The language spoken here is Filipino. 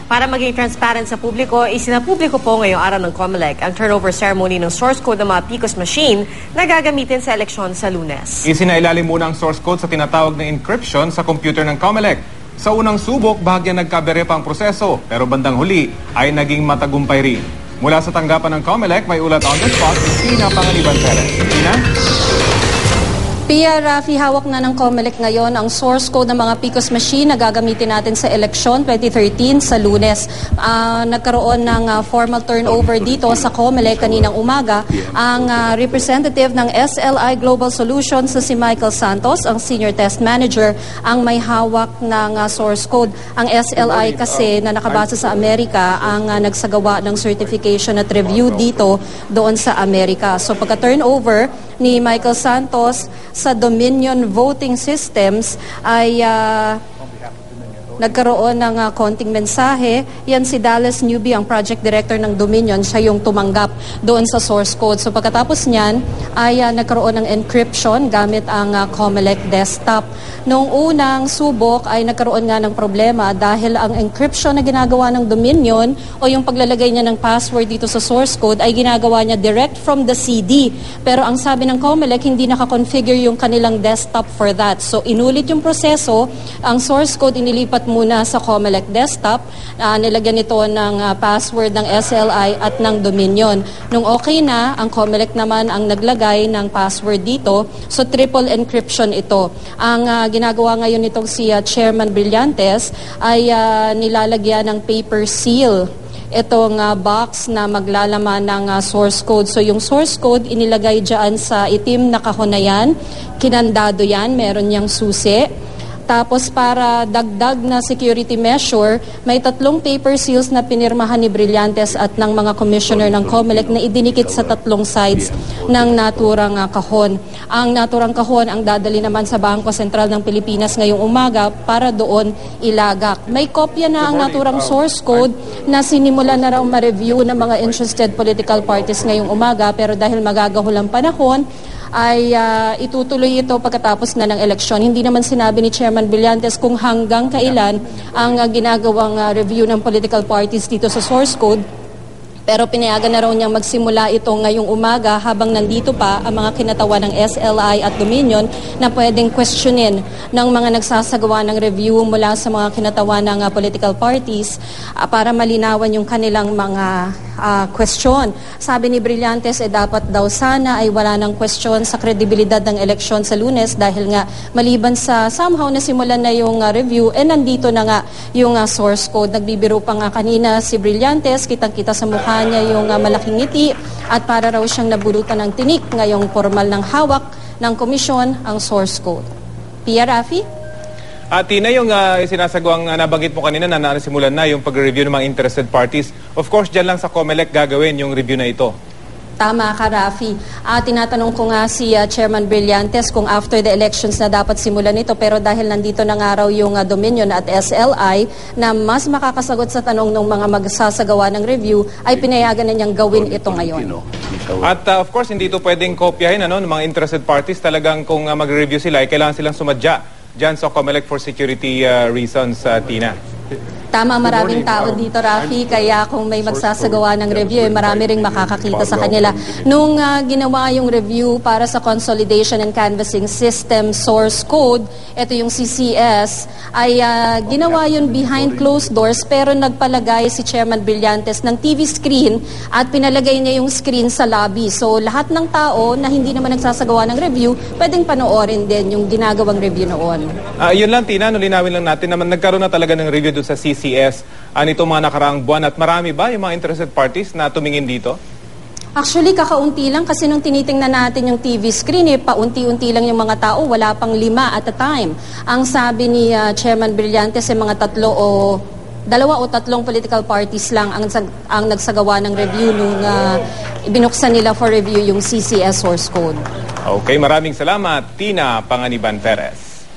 Para maging transparent sa publiko, isinapubliko po ngayong araw ng COMELEC ang turnover ceremony ng source code ng mga PICOS machine na gagamitin sa eleksyon sa Lunes. Isinailalim muna ang source code sa tinatawag na encryption sa computer ng COMELEC. Sa unang subok, bahagyang nagkabere pa ang proseso, pero bandang huli ay naging matagumpay rin. Mula sa tanggapan ng COMELEC, may ulat on the spot si Tina Panganiban Perez. Tina? Pia, Rafi, hawak na ng COMELEC ngayon ang source code ng mga PICOS machine na gagamitin natin sa eleksyon 2013 sa Lunes. Nagkaroon ng formal turnover dito sa COMELEC kaninang umaga. Ang representative ng SLI Global Solutions si Michael Santos, ang Senior Test Manager, ang may hawak ng source code. Ang SLI kasi na nakabasa sa Amerika ang nagsagawa ng certification at review dito doon sa Amerika. So pagka-turnover ni Michael Santos sa Dominion Voting Systems ay nagkaroon ng konting mensahe. Yan si Dallas Newby, ang project director ng Dominion. Siya yung tumanggap doon sa source code. So pagkatapos niyan ay nagkaroon ng encryption gamit ang COMELEC desktop. Noong unang subok ay nagkaroon nga ng problema dahil ang encryption na ginagawa ng Dominion o yung paglalagay niya ng password dito sa source code ay ginagawa niya direct from the CD. Pero ang sabi ng COMELEC, hindi nakakonfigure yung kanilang desktop for that. So inulit yung proseso, ang source code inilipat muna sa COMELEC desktop, nilagyan nito ng password ng SLI at ng Dominion. Nung okay na, ang COMELEC naman ang naglagay ng password dito, so triple encryption ito. Ang ginagawa ngayon nitong si Chairman Brillantes ay nilalagyan ng paper seal itong box na maglalaman ng source code. So yung source code inilagay dyan sa itim na kahon na yan, kinandado yan, meron niyang susi. Tapos para dagdag na security measure, may 3 paper seals na pinirmahan ni Brillantes at ng mga commissioner ng COMELEC na idinikit sa 3 sides ng naturang kahon. Ang naturang kahon ang dadali naman sa Bangko Sentral ng Pilipinas ngayong umaga para doon ilagak. May kopya na ang naturang source code na sinimulan na raw ma-review ng mga interested political parties ngayong umaga, pero dahil magagahol ang panahon, ay itutuloy ito pagkatapos na ng eleksyon. Hindi naman sinabi ni Chairman Brillantes kung hanggang kailan ang ginagawang review ng political parties dito sa source code. Pero pinayagan na raw niyang magsimula ito ngayong umaga habang nandito pa ang mga kinatawa ng SLI at Dominion na pwedeng questionin ng mga nagsasagawa ng review mula sa mga kinatawa ng political parties para malinawan yung kanilang mga question. Sabi ni Brillantes, dapat daw sana ay wala ng question sa kredibilidad ng eleksyon sa Lunes dahil nga maliban sa somehow na simulan na yung review, nandito na nga yung source code. Nagbibiro pa nga kanina si Brillantes, kitang-kita sa mukha niya yung malaking ngiti at para raw siyang nabulutan ng tinik ngayong formal ng hawak ng komisyon ang source code. Pia, Rafi? Tina, yung sinasagawang nabanggit mo kanina na nasimulan na yung pag-review ng mga interested parties. Of course, dyan lang sa COMELEC gagawin yung review na ito. Tama ka, Rafi. Tinatanong ko nga si Chairman Brillantes kung after the elections na dapat simulan ito, pero dahil nandito na nga raw yung Dominion at SLI na mas makakasagot sa tanong ng mga magsasagawa ng review, ay pinayagan na niyang gawin ito ngayon. At of course, hindi ito pwedeng kopyahin ng mga interested parties. Talagang kung mag-review sila, kailangan silang sumadya dyan sa COMELEC for security reasons, Tina. Tama, maraming tao dito, Rafi, kaya kung may magsasagawa ng review, marami ring makakakita sa kanila. Nung ginawa yung review para sa Consolidation and Canvassing System Source Code, ito yung CCS, ay ginawa yun behind closed doors, pero nagpalagay si Chairman Brillantes ng TV screen at pinalagay niya yung screen sa lobby. So lahat ng tao na hindi naman nagsasagawa ng review, pwedeng panoorin din yung ginagawang review noon. Yun lang, Tina, linawin lang natin naman nagkaroon na talaga ng review doon sa CCS nito mga nakaraang buwan at marami ba yung mga interested parties na tumingin dito? Actually, kakaunti lang kasi nung tinitingnan natin yung TV screen, paunti-unti lang yung mga tao, wala pang 5 at a time. Ang sabi ni Chairman Brillantes, mga 2 o 3 political parties lang ang nagsagawa ng review nung binuksan nila for review yung CCS source code. Okay, maraming salamat, Tina Panganiban Perez.